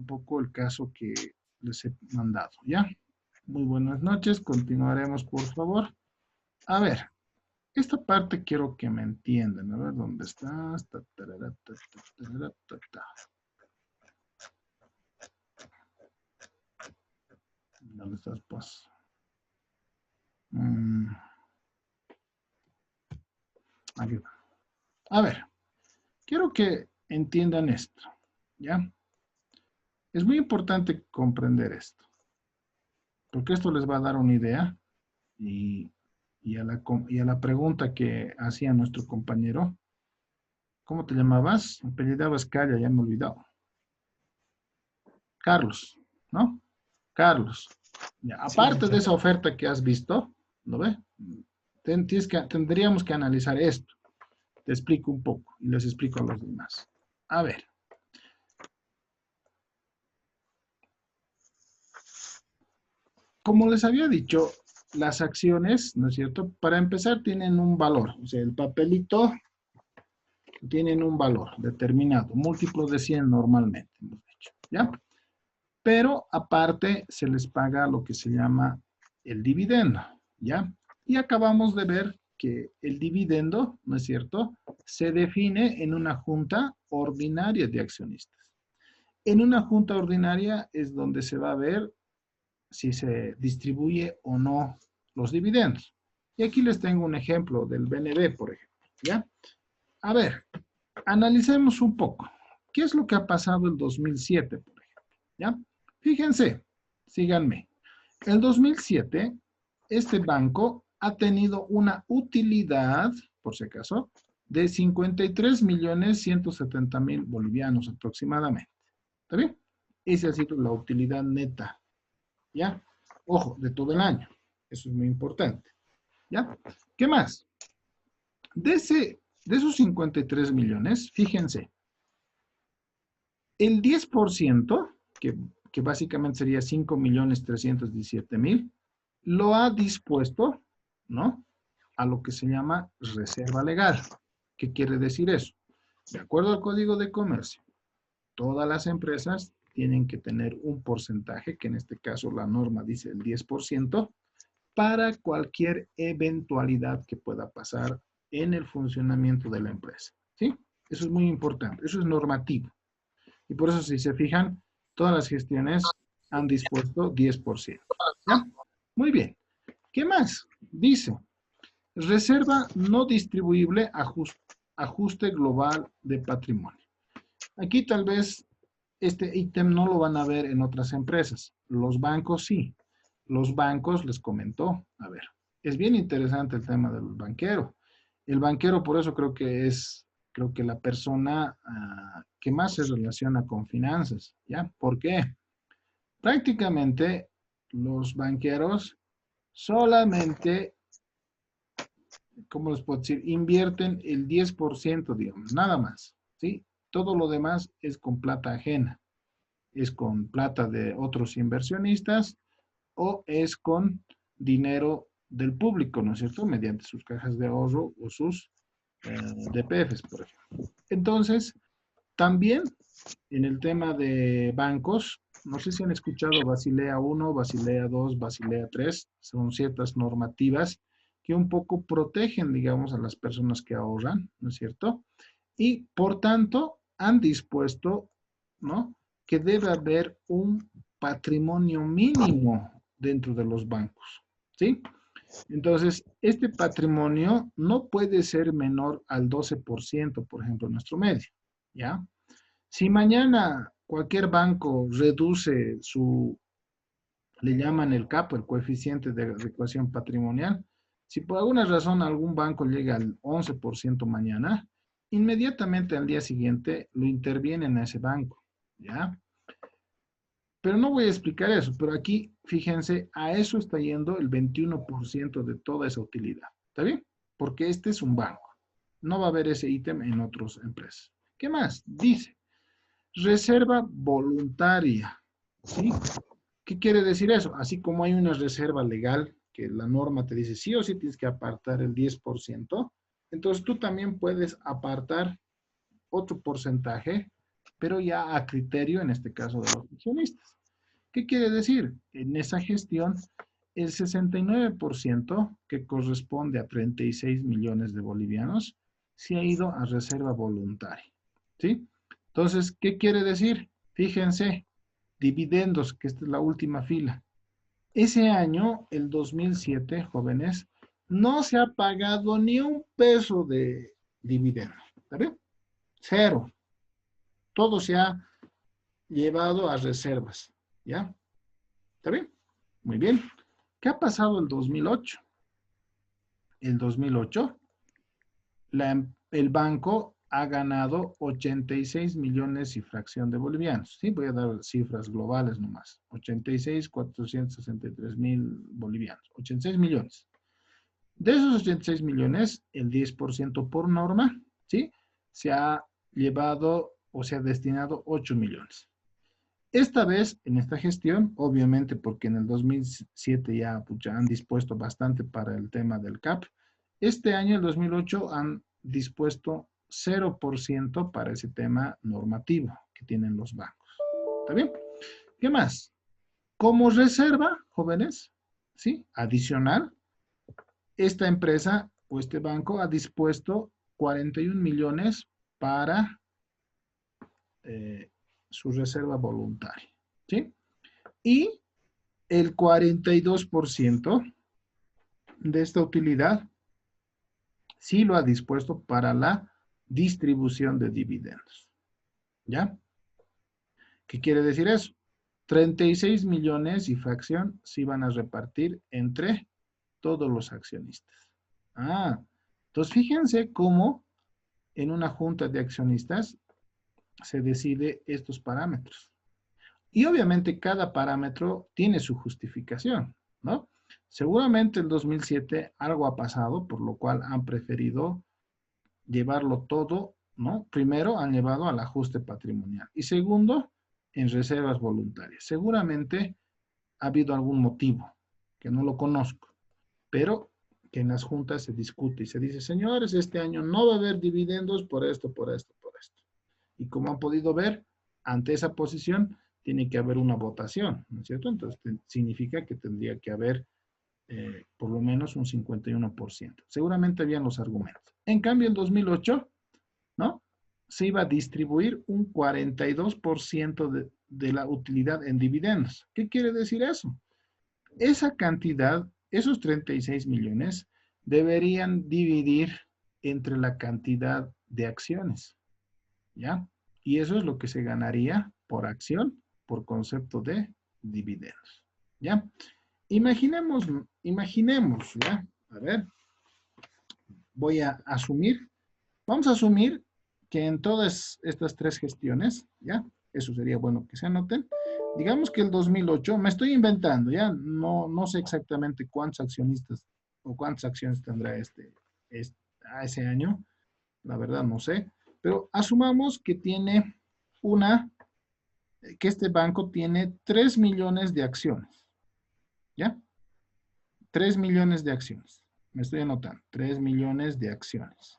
un poco el caso que les he mandado, ¿ya? Muy buenas noches, continuaremos, por favor. A ver, esta parte quiero que me entiendan. A ver, ¿dónde estás? ¿Dónde estás, pues? Aquí va. A ver, quiero que entiendan esto, ¿ya? Es muy importante comprender esto, porque esto les va a dar una idea y, y a la pregunta que hacía nuestro compañero. ¿Cómo te llamabas? Me apellidabas Calla, ya me he olvidado. Carlos, ¿no? Carlos. Ya, Sí, aparte de esa oferta que has visto, ¿no ve? Tendríamos que analizar esto. Te explico un poco y les explico a los demás. A ver. Como les había dicho, las acciones, ¿no es cierto? Para empezar tienen un valor. O sea, el papelito tienen un valor determinado, múltiplo de 100 normalmente, hemos dicho, ¿ya? Pero aparte se les paga lo que se llama el dividendo, ¿ya? Y acabamos de ver que el dividendo, ¿no es cierto?, se define en una junta ordinaria de accionistas. En una junta ordinaria es donde se va a ver si se distribuye o no los dividendos. Y aquí les tengo un ejemplo del BNB, por ejemplo, ¿ya? A ver, analicemos un poco. ¿Qué es lo que ha pasado en 2007, por ejemplo? ¿Ya? Fíjense, síganme. En 2007, este banco ha tenido una utilidad, por si acaso, de 53.170.000 bolivianos aproximadamente. ¿Está bien? Esa ha sido la utilidad neta. ¿Ya? Ojo, de todo el año. Eso es muy importante. ¿Ya? ¿Qué más? De esos 53 millones, fíjense, el 10%, que básicamente sería 5.317.000, lo ha dispuesto, ¿no?, a lo que se llama reserva legal. ¿Qué quiere decir eso? De acuerdo al Código de Comercio, todas las empresas tienen que tener un porcentaje, que en este caso la norma dice el 10%, para cualquier eventualidad que pueda pasar en el funcionamiento de la empresa. ¿Sí? Eso es muy importante, eso es normativo. Y por eso, si se fijan, todas las gestiones han dispuesto 10%. ¿Ya? Muy bien. ¿Qué más? Dice, reserva no distribuible, ajuste global de patrimonio. Aquí tal vez este ítem no lo van a ver en otras empresas. Los bancos sí. Los bancos, les comentó, a ver, es bien interesante el tema del banquero. El banquero, por eso creo que la persona que más se relaciona con finanzas, ¿ya? ¿Por qué? Prácticamente los banqueros solamente, ¿cómo les puedo decir? Invierten el 10%, digamos, nada más, ¿sí? Todo lo demás es con plata ajena, es con plata de otros inversionistas o es con dinero del público, ¿no es cierto? Mediante sus cajas de ahorro o sus DPFs, por ejemplo. Entonces, también en el tema de bancos, no sé si han escuchado Basilea 1, Basilea 2, Basilea 3, son ciertas normativas que un poco protegen, digamos, a las personas que ahorran, ¿no es cierto? Y por tanto han dispuesto, ¿no?, que debe haber un patrimonio mínimo dentro de los bancos, ¿sí? Entonces, este patrimonio no puede ser menor al 12%, por ejemplo, en nuestro medio, ¿ya? Si mañana cualquier banco reduce le llaman el capo, el coeficiente de adecuación patrimonial, si por alguna razón algún banco llega al 11% mañana, inmediatamente al día siguiente lo intervienen a ese banco, ¿ya? Pero no voy a explicar eso, pero aquí, fíjense, a eso está yendo el 21% de toda esa utilidad. ¿Está bien? Porque este es un banco. No va a haber ese ítem en otras empresas. ¿Qué más? Dice, reserva voluntaria. ¿Sí? ¿Qué quiere decir eso? Así como hay una reserva legal, que la norma te dice sí o sí tienes que apartar el 10%, entonces tú también puedes apartar otro porcentaje, pero ya a criterio, en este caso, de los accionistas. ¿Qué quiere decir? En esa gestión, el 69%, que corresponde a 36 millones de bolivianos, se ha ido a reserva voluntaria. ¿Sí? Entonces, ¿qué quiere decir? Fíjense, dividendos, que esta es la última fila. Ese año, el 2007, jóvenes, no se ha pagado ni un peso de dividendo. ¿Está bien? Cero. Todo se ha llevado a reservas. ¿Ya? ¿Está bien? Muy bien. ¿Qué ha pasado el 2008? El 2008, el banco ha ganado 86 millones y fracción de bolivianos. Sí, voy a dar cifras globales nomás. 86,463 mil bolivianos. 86 millones. De esos 86 millones, el 10% por norma, ¿sí? Se ha llevado o se ha destinado 8 millones. Esta vez, en esta gestión, obviamente porque en el 2007 ya han dispuesto bastante para el tema del CAP, este año, el 2008, han dispuesto 0% para ese tema normativo que tienen los bancos. ¿Está bien? ¿Qué más? Como reserva, jóvenes, ¿sí? Adicional, esta empresa o este banco ha dispuesto 41 millones para su reserva voluntaria, ¿sí? Y el 42% de esta utilidad sí lo ha dispuesto para la distribución de dividendos, ¿ya? ¿Qué quiere decir eso? 36 millones y fracción se van a repartir entre todos los accionistas. Entonces fíjense cómo en una junta de accionistas se decide estos parámetros. Y obviamente cada parámetro tiene su justificación, ¿no? Seguramente en 2007 algo ha pasado, por lo cual han preferido llevarlo todo, ¿no? Primero han llevado al ajuste patrimonial y segundo, en reservas voluntarias. Seguramente ha habido algún motivo que no lo conozco, pero que en las juntas se discute y se dice, señores, este año no va a haber dividendos por esto, por esto, por esto. Y como han podido ver, ante esa posición tiene que haber una votación, ¿no es cierto? Entonces significa que tendría que haber por lo menos un 51%. Seguramente habían los argumentos. En cambio, en 2008, ¿no? Se iba a distribuir un 42% de la utilidad en dividendos. ¿Qué quiere decir eso? Esa cantidad, esos 36 millones, deberían dividir entre la cantidad de acciones, ¿ya? Y eso es lo que se ganaría por acción, por concepto de dividendos, ¿ya? Imaginemos, ¿ya? A ver, voy a asumir, vamos a asumir que en todas estas tres gestiones, ¿ya? Eso sería bueno que se anoten. Digamos que el 2008, me estoy inventando, ¿ya? No sé exactamente cuántos accionistas o cuántas acciones tendrá a ese año, la verdad no sé, pero asumamos que tiene que este banco tiene 3 millones de acciones, ¿ya? 3 millones de acciones. Me estoy anotando, 3 millones de acciones.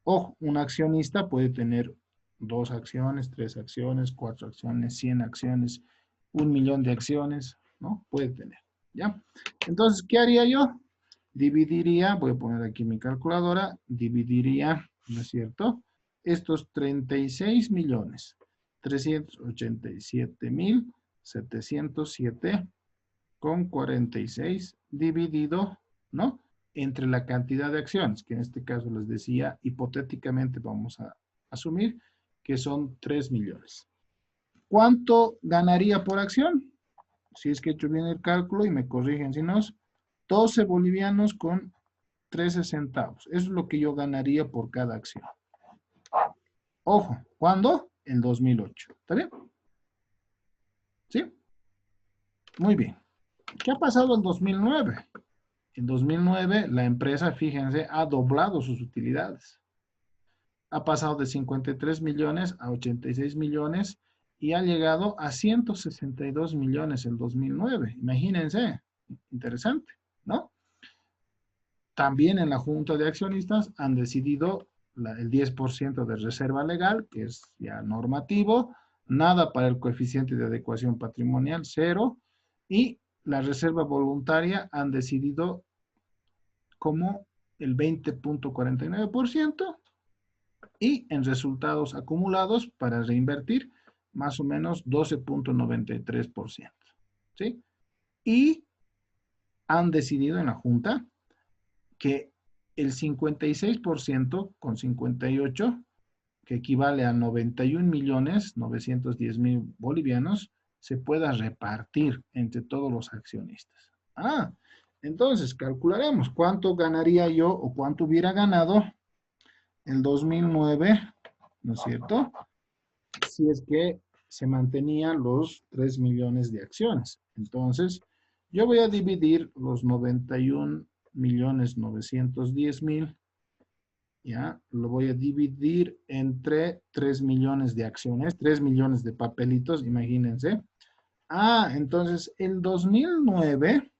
Ojo, un accionista puede tener 2 acciones, 3 acciones, 4 acciones, 100 acciones, 1 millón de acciones, ¿no? Puede tener, ¿ya? Entonces, ¿qué haría yo? Dividiría, voy a poner aquí mi calculadora, dividiría, ¿no es cierto? Estos 36 millones, 387,707 con 46 dividido, ¿no? Entre la cantidad de acciones, que en este caso les decía, hipotéticamente vamos a asumir que son 3 millones. ¿Cuánto ganaría por acción? Si es que he hecho bien el cálculo y me corrigen si no, 12 bolivianos con 13 centavos. Eso es lo que yo ganaría por cada acción. Ojo, ¿cuándo? En 2008. ¿Está bien? ¿Sí? Muy bien. ¿Qué ha pasado en 2009? En 2009, la empresa, fíjense, ha doblado sus utilidades. Ha pasado de 53 millones a 86 millones y ha llegado a 162 millones en 2009. Imagínense, interesante, ¿no? También en la junta de accionistas han decidido el 10% de reserva legal, que es ya normativo, nada para el coeficiente de adecuación patrimonial, 0, y la reserva voluntaria han decidido como el 20.49% y en resultados acumulados para reinvertir más o menos 12.93%. ¿Sí? Y han decidido en la Junta que el 56% con 58, que equivale a 91.910.000 bolivianos, se pueda repartir entre todos los accionistas. Entonces calcularemos cuánto ganaría yo o cuánto hubiera ganado el 2009, ¿no es cierto? Si es que se mantenían los 3 millones de acciones. Entonces, yo voy a dividir los 91.910.000, ¿ya? Lo voy a dividir entre 3 millones de acciones, 3 millones de papelitos, imagínense. Entonces, el 2009,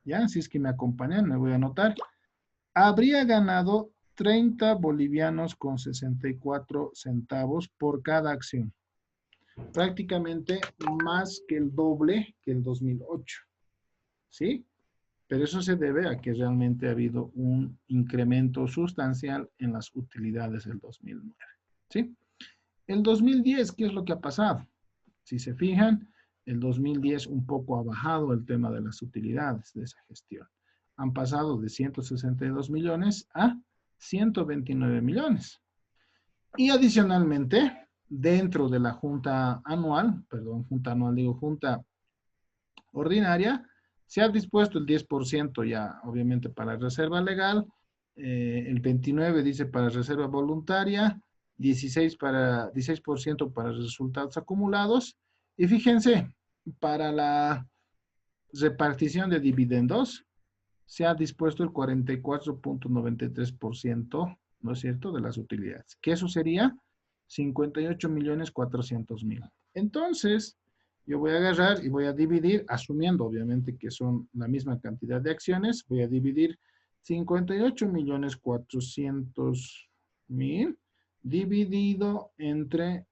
¿ya? Si es que me acompañan, me voy a anotar, habría ganado 30 bolivianos con 64 centavos por cada acción. Prácticamente más que el doble que el 2008. ¿Sí? Pero eso se debe a que realmente ha habido un incremento sustancial en las utilidades del 2009. ¿Sí? El 2010, ¿qué es lo que ha pasado? Si se fijan, el 2010 un poco ha bajado el tema de las utilidades de esa gestión. Han pasado de 162 millones a 129 millones. Y adicionalmente, dentro de la junta ordinaria, se ha dispuesto el 10% ya, obviamente, para reserva legal, el 29% dice para reserva voluntaria, 16% para resultados acumulados, y fíjense, para la repartición de dividendos, se ha dispuesto el 44.93%, ¿no es cierto?, de las utilidades, que eso sería 58.400.000. Entonces, yo voy a agarrar y voy a dividir, asumiendo obviamente que son la misma cantidad de acciones, voy a dividir 58.400.000 dividido entre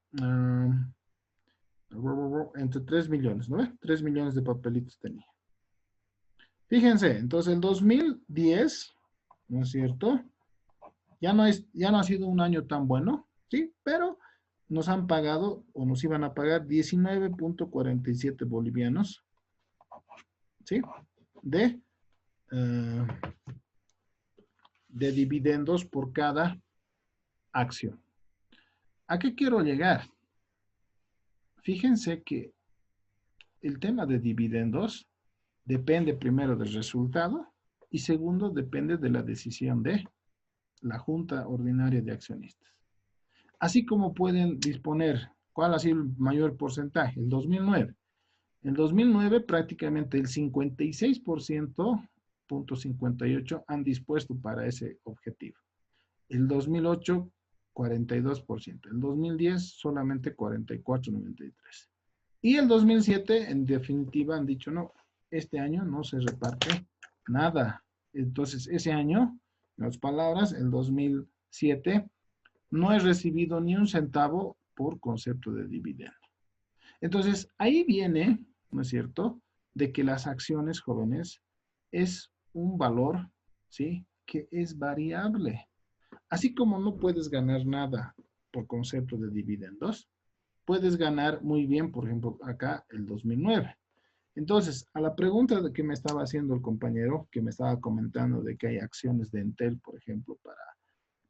3 millones, ¿no? 3 millones de papelitos tenía. Fíjense, entonces el 2010, ¿no es cierto? Ya no ha sido un año tan bueno, ¿sí? Pero nos han pagado o nos iban a pagar 19.47 bolivianos, ¿sí? De dividendos por cada acción. ¿A qué quiero llegar? Fíjense que el tema de dividendos depende primero del resultado y segundo depende de la decisión de la Junta Ordinaria de Accionistas. Así como pueden disponer, ¿cuál ha sido el mayor porcentaje? El 2009. En 2009 prácticamente el 56.58 han dispuesto para ese objetivo. El 2008, 42%. El 2010 solamente 44.93. Y el 2007 en definitiva han dicho no, este año no se reparte nada. Entonces ese año, en otras palabras, el 2007 no he recibido ni un centavo por concepto de dividendo. Entonces, ahí viene, ¿no es cierto?, de que las acciones jóvenes es un valor, ¿sí?, que es variable. Así como no puedes ganar nada por concepto de dividendos, puedes ganar muy bien, por ejemplo, acá el 2009. Entonces, a la pregunta que me estaba haciendo el compañero, que me estaba comentando de que hay acciones de Entel, por ejemplo,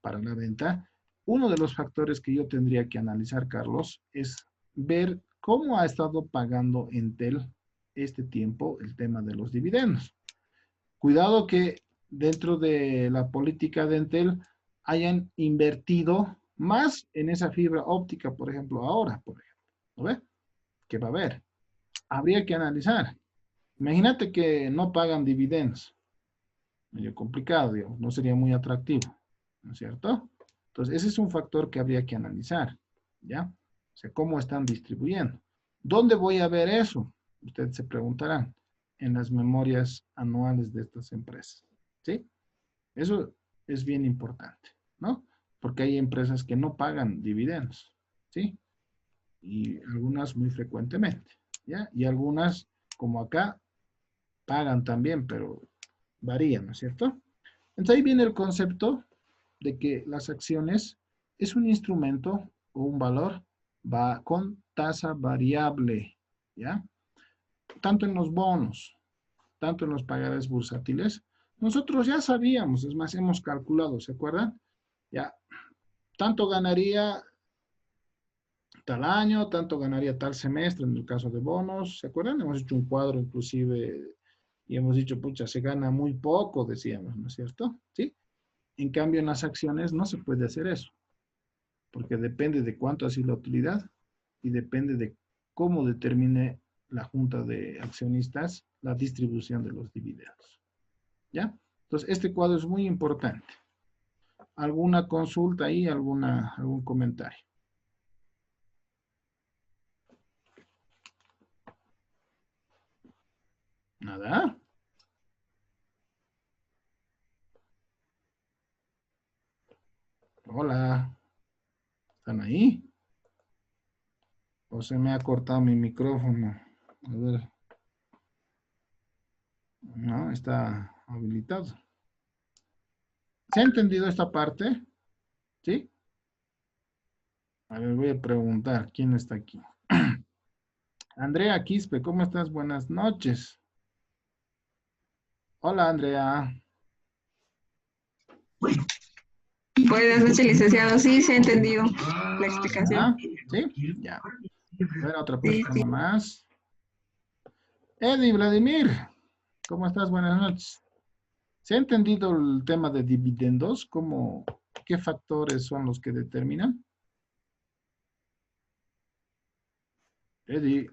para la venta, uno de los factores que yo tendría que analizar, Carlos, es ver cómo ha estado pagando Entel este tiempo el tema de los dividendos. Cuidado que dentro de la política de Entel hayan invertido más en esa fibra óptica, por ejemplo, ahora, por ejemplo, ¿no ve? ¿Qué va a haber? Habría que analizar. Imagínate que no pagan dividendos. Medio complicado, digamos, no sería muy atractivo, ¿no es cierto? Entonces, ese es un factor que habría que analizar, ¿ya? O sea, cómo están distribuyendo. ¿Dónde voy a ver eso? Ustedes se preguntarán. En las memorias anuales de estas empresas, ¿sí? Eso es bien importante, ¿no? porque hay empresas que no pagan dividendos, ¿sí? Y algunas muy frecuentemente, ¿ya? Y algunas, como acá, pagan también, pero varían, ¿no es cierto? Entonces ahí viene el concepto de que las acciones es un instrumento o un valor va con tasa variable, ¿ya? Tanto en los bonos, tanto en los pagares bursátiles, nosotros ya sabíamos, es más, hemos calculado, ¿se acuerdan? Ya, tanto ganaría tal año, tanto ganaría tal semestre en el caso de bonos, ¿se acuerdan? Hemos hecho un cuadro inclusive y hemos dicho, pucha, se gana muy poco, decíamos, ¿no es cierto? ¿Sí? En cambio, en las acciones no se puede hacer eso, porque depende de cuánto ha sido la utilidad y depende de cómo determine la junta de accionistas la distribución de los dividendos. ¿Ya? Entonces, este cuadro es muy importante. ¿Alguna consulta ahí, algún comentario? ¿Nada? Hola, ¿están ahí? ¿O se me ha cortado mi micrófono? A ver, no, está habilitado. ¿Se ha entendido esta parte? ¿Sí? A ver, voy a preguntar, ¿quién está aquí? Andrea Quispe, ¿cómo estás? Buenas noches. Hola, Andrea. Buenas noches, licenciado. Sí, se ha entendido la explicación. ¿Ah? ¿Sí? Ya. A ver, otra Sí, persona sí. más. Eddie Vladimir, ¿cómo estás? Buenas noches. ¿Se ha entendido el tema de dividendos? ¿Qué factores son los que determinan? Eddie,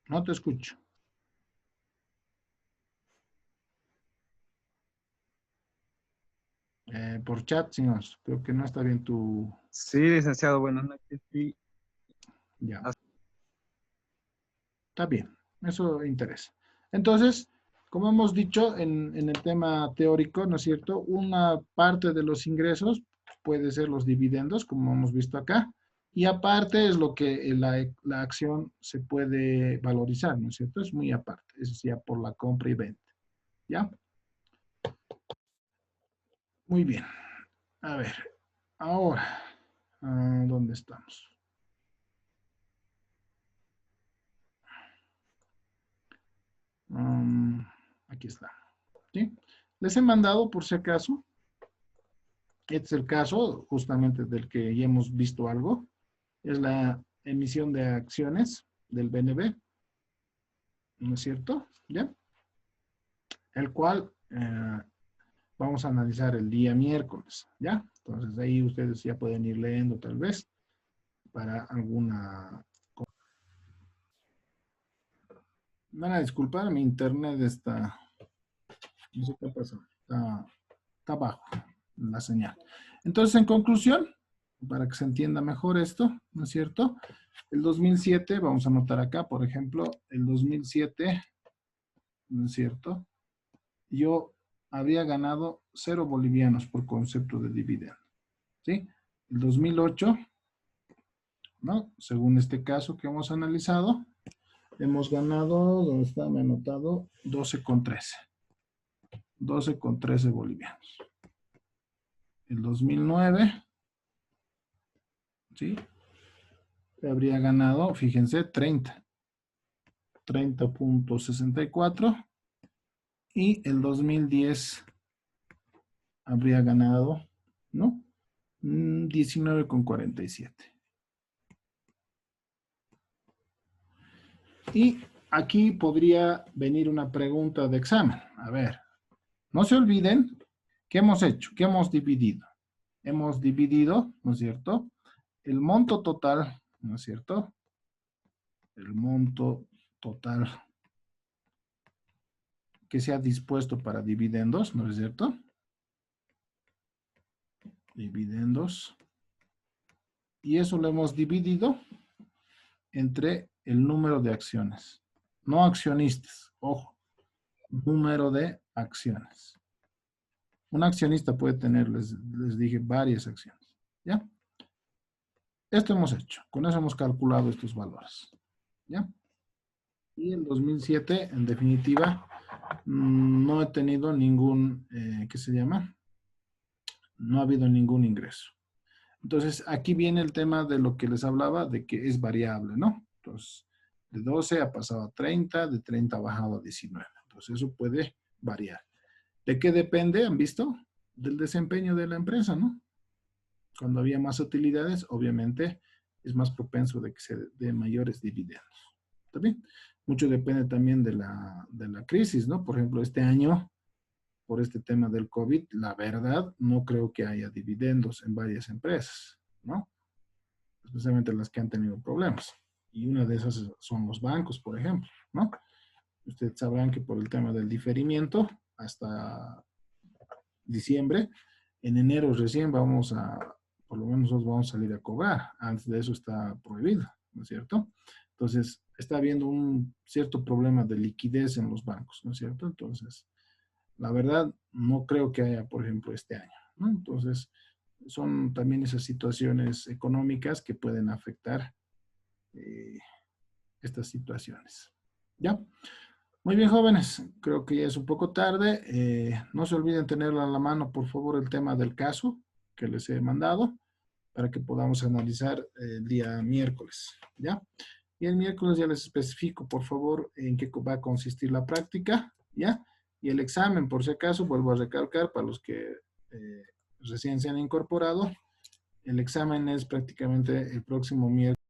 no te escucho. Por chat, señor. Creo que no está bien tu... Sí, licenciado, buenas noches. Sí, Ya, está bien. Eso interesa. Entonces, como hemos dicho en el tema teórico, ¿no es cierto? Una parte de los ingresos puede ser los dividendos, como hemos visto acá, y aparte es lo que la acción se puede valorizar, ¿no es cierto? Es muy aparte, es ya por la compra y venta, ¿ya? Muy bien. A ver, ahora, ¿dónde estamos? Um, Aquí está, ¿sí? Les he mandado, por si acaso, este es el caso justamente del que ya hemos visto algo, es la emisión de acciones del BNB, ¿no es cierto? ¿Ya? El cual vamos a analizar el día miércoles, ¿ya? Entonces ahí ustedes ya pueden ir leyendo tal vez para alguna... Van a disculpar, mi internet está, no sé qué pasa, está bajo la señal. Entonces, en conclusión, para que se entienda mejor esto, ¿no es cierto? El 2007, vamos a anotar acá, por ejemplo, el 2007, ¿no es cierto? Yo habría ganado 0 bolivianos por concepto de dividendo, ¿sí? El 2008, ¿no? Según este caso que hemos analizado, hemos ganado, ¿dónde está? Me he anotado, 12,13. 12,13 bolivianos. El 2009, ¿sí? Habría ganado, fíjense, 30,64. Y el 2010 habría ganado, ¿no? 19,47. Y aquí podría venir una pregunta de examen. A ver, no se olviden qué hemos hecho, qué hemos dividido. Hemos dividido, ¿no es cierto? El monto total, ¿no es cierto? El monto total que se ha dispuesto para dividendos, ¿no es cierto? Dividendos. Y eso lo hemos dividido entre el número de acciones. no accionistas, ojo, número de acciones. Un accionista puede tener, les dije, varias acciones, ¿ya? Esto hemos hecho, con eso hemos calculado estos valores, ¿ya? Y el 2007, en definitiva, no he tenido ningún, ¿qué se llama? No ha habido ningún ingreso. Entonces, aquí viene el tema de lo que les hablaba, de que es variable, ¿no? Entonces, de 12 ha pasado a 30, de 30 ha bajado a 19. Entonces, eso puede variar. ¿De qué depende? ¿Han visto? Del desempeño de la empresa, ¿no? Cuando había más utilidades, obviamente, es más propenso de que se dé mayores dividendos. ¿Está bien? Mucho depende también de la crisis, ¿no? Por ejemplo, este año, por este tema del COVID, la verdad, no creo que haya dividendos en varias empresas, ¿no? Especialmente las que han tenido problemas. Y una de esas son los bancos, por ejemplo, ¿no? Ustedes sabrán que por el tema del diferimiento, hasta diciembre, en enero recién vamos a, por lo menos nosotros vamos a salir a cobrar. Antes de eso está prohibido, ¿no es cierto? Entonces, está habiendo un cierto problema de liquidez en los bancos, ¿no es cierto? Entonces, la verdad, no creo que haya, por ejemplo, este año, ¿no? Entonces, son también esas situaciones económicas que pueden afectar estas situaciones. ¿Ya? Muy bien, jóvenes. Creo que ya es un poco tarde. No se olviden tenerlo a la mano, por favor, el tema del caso que les he mandado para que podamos analizar el día miércoles. ¿Ya? Y el miércoles ya les especifico, por favor, en qué va a consistir la práctica. ¿Ya? Y el examen, por si acaso, vuelvo a recalcar para los que recién se han incorporado. El examen es prácticamente el próximo miércoles.